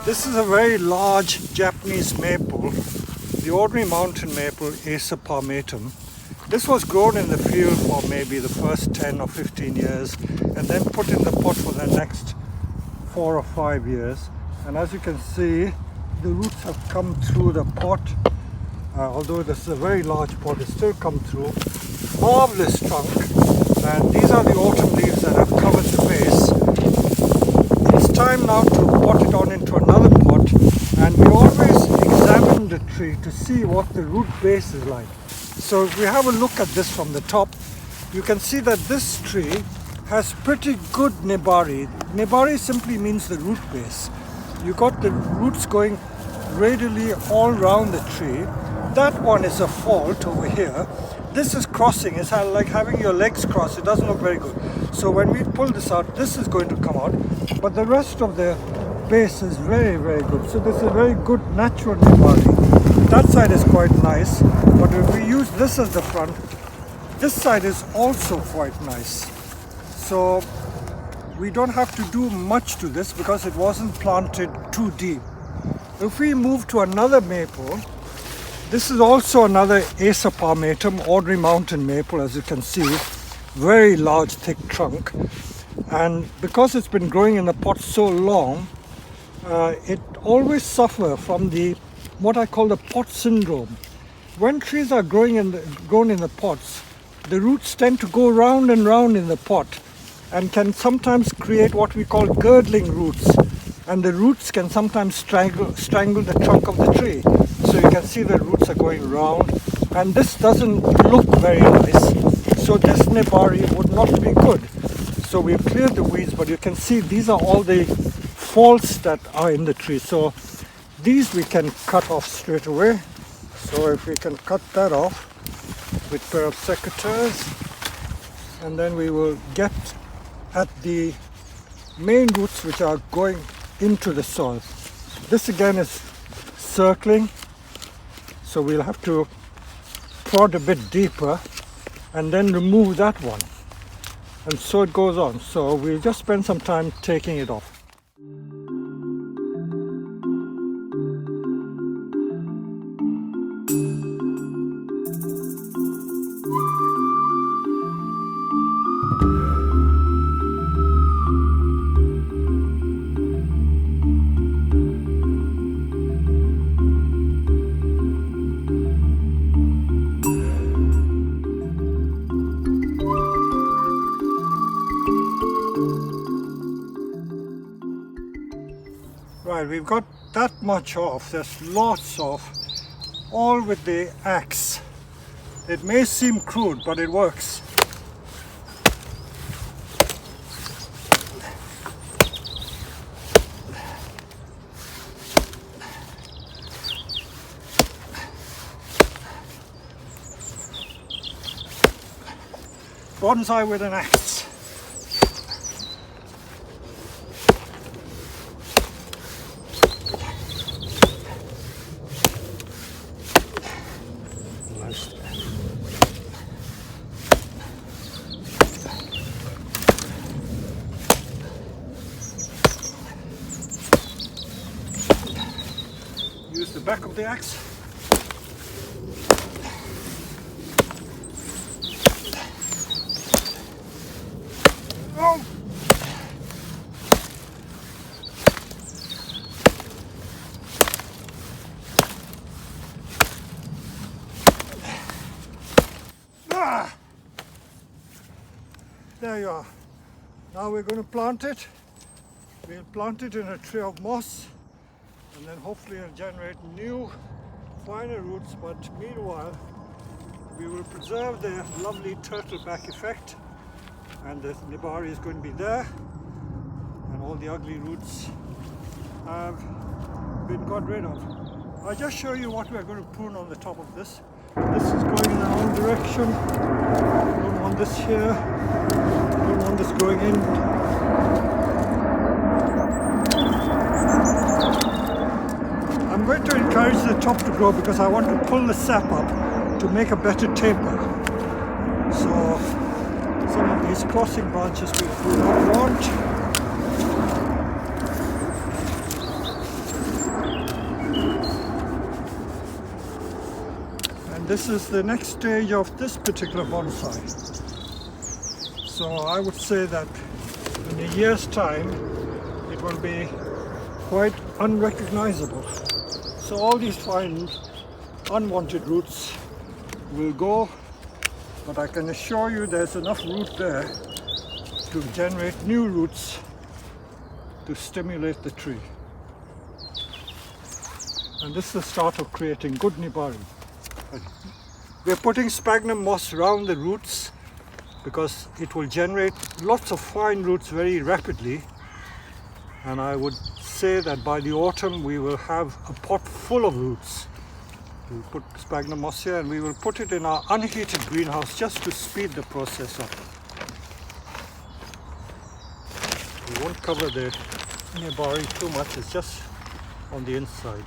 This is a very large Japanese maple, the Audrey mountain maple, Acer palmatum. This was grown in the field for maybe the first 10 or 15 years and then put in the pot for the next 4 or 5 years. And as you can see, the roots have come through the pot. Although this is a very large pot, it's still come through. Marvelous trunk. And these are the autumn leaves that have covered the base. It's time now to pot it on into another pot, and we always examine the tree to see what the root base is like. So if we have a look at this from the top, you can see that this tree has pretty good Nebari. Nebari simply means the root base. You got the roots going radially all around the tree. That one is a fault over here. This is crossing. It's like having your legs crossed. It doesn't look very good. So when we pull this out, this is going to come out. But the rest of the base is very, very good. So this is a very good natural Nebari. That side is quite nice. But if we use this as the front, this side is also quite nice. So we don't have to do much to this because it wasn't planted too deep. If we move to another maple, this is also another Acer palmatum, Audrey mountain maple, as you can see. Very large, thick trunk. And because it's been growing in the pot so long, it always suffers from what I call the pot syndrome. When trees are grown in the pots, the roots tend to go round and round in the pot and can sometimes create what we call girdling roots. And the roots can sometimes strangle the trunk of the tree. So you can see the roots are going round, and this doesn't look very nice. So this Nebari would not be good. So we've cleared the weeds, but you can see these are all the faults that are in the tree. So these we can cut off straight away. So if we can cut that off with a pair of secateurs, and then we will get at the main roots which are going into the soil. This again is circling, so we'll have to prod a bit deeper and then remove that one, and so it goes on. So we'll just spend some time taking it off. Right, we've got that much off. There's lots of, all with the axe. It may seem crude, but it works. Bonsai with an axe. Use the back of the axe. Oh! Ah! There you are. Now we're going to plant it. We'll plant it in a tray of moss, and then hopefully it'll generate new, finer roots. But meanwhile, we will preserve the lovely turtle back effect, and the Nebari is going to be there, and all the ugly roots have been got rid of. I'll just show you what we're going to prune on the top of this. This is going in the wrong direction. Don't want this here. Don't want this going in. I'm going to encourage the top to grow because I want to pull the sap up to make a better taper. So some of these crossing branches we do not want. this is the next stage of this particular bonsai. So I would say that in a year's time it will be quite unrecognizable. So all these fine unwanted roots will go, but I can assure you there's enough root there to generate new roots to stimulate the tree. And this is the start of creating good Nebari. We're putting sphagnum moss around the roots because it will generate lots of fine roots very rapidly, and I would say that by the autumn we will have a pot full of roots. We'll put sphagnum moss here and we will put it in our unheated greenhouse just to speed the process up. We won't cover the Nebari too much, it's just on the inside.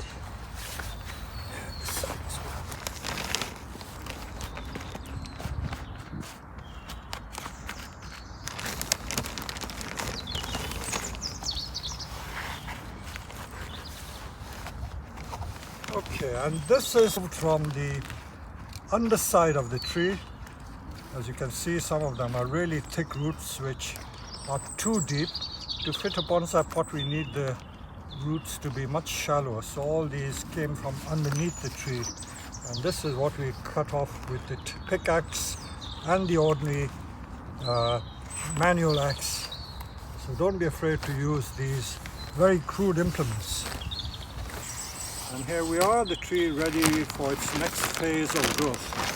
Okay, and this is from the underside of the tree. As you can see, some of them are really thick roots which are too deep. To fit a bonsai pot we need the roots to be much shallower, so all these came from underneath the tree, and this is what we cut off with the pickaxe and the ordinary manual axe. So don't be afraid to use these very crude implements. And here we are, the tree ready for its next phase of growth.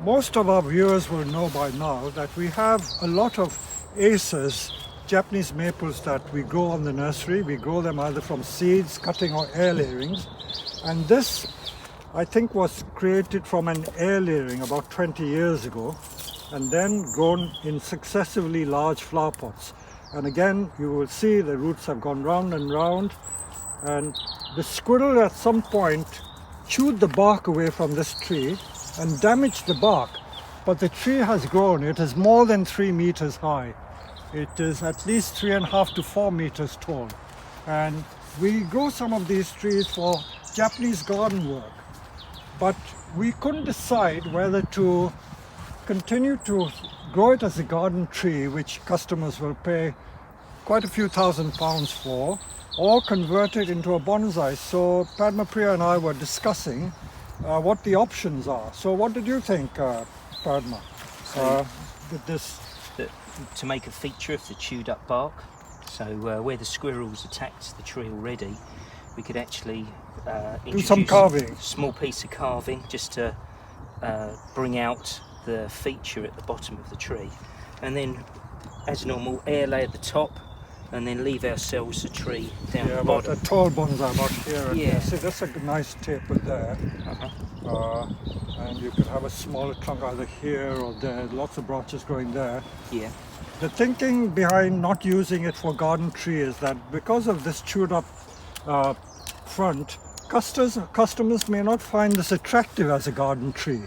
Most of our viewers will know by now that we have a lot of acers, Japanese maples, that we grow on the nursery. We grow them either from seeds, cutting, or air layerings. And this, I think, was created from an air layering about 20 years ago, and then grown in successively large flower pots. And again, you will see the roots have gone round and round, and the squirrel at some point chewed the bark away from this tree and damaged the bark, but the tree has grown. It is more than 3 meters high. It is at least 3.5 to 4 meters tall. And we grow some of these trees for Japanese garden work, but we couldn't decide whether to continue to grow it as a garden tree, which customers will pay quite a few £1,000s for, or convert it into a bonsai. So Padma Priya and I were discussing what the options are. So what did you think, Padma, with this? To make a feature of the chewed up bark, so where the squirrels attacked the tree already, we could actually do some carving. A small piece of carving just to bring out the feature at the bottom of the tree, and then as normal air lay at the top, and then leave ourselves the tree down the bottom. About a tall bonsai about here and yeah. there. See, that's a nice taper there. And you could have a smaller trunk either here or there. Lots of branches growing there. Yeah. The thinking behind not using it for garden tree is that because of this chewed up front, customers may not find this attractive as a garden tree.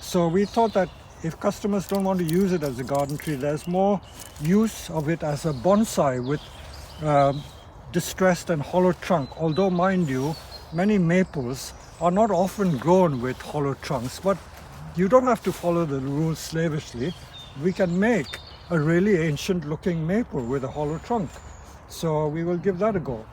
So we thought that if customers don't want to use it as a garden tree, there's more use of it as a bonsai with distressed and hollow trunk. Although, mind you, many maples are not often grown with hollow trunks, but you don't have to follow the rules slavishly. We can make a really ancient looking maple with a hollow trunk. So we will give that a go.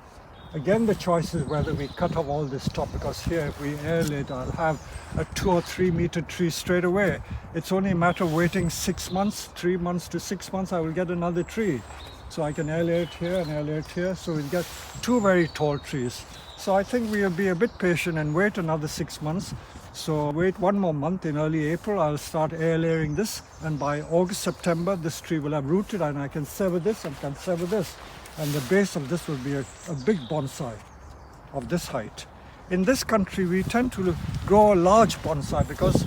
Again, the choice is whether we cut off all this top, because here if we air it, I'll have a 2 or 3 meter tree straight away. It's only a matter of waiting 6 months, 3 months to 6 months, I will get another tree. So I can air it here and air it here, so we'll get 2 very tall trees. So I think we'll be a bit patient and wait another 6 months. So wait 1 more month. In early April, I'll start air layering this, and by August, September, this tree will have rooted, and I can sever this and can sever this. And the base of this will be a big bonsai of this height. In this country, we tend to grow a large bonsai because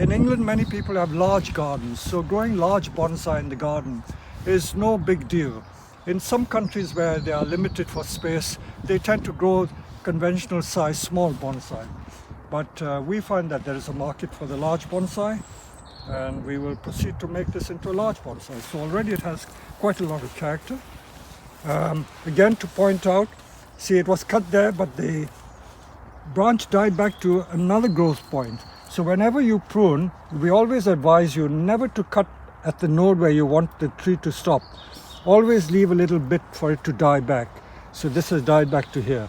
In England, many people have large gardens, so growing large bonsai in the garden is no big deal. In some countries where they are limited for space, they tend to grow conventional size small bonsai. But we find that there is a market for the large bonsai, and we will proceed to make this into a large bonsai. So already it has quite a lot of character. Again, to point out, see, it was cut there, but the branch died back to another growth point. So whenever you prune, we always advise you never to cut at the node where you want the tree to stop. Always leave a little bit for it to die back. So this has died back to here.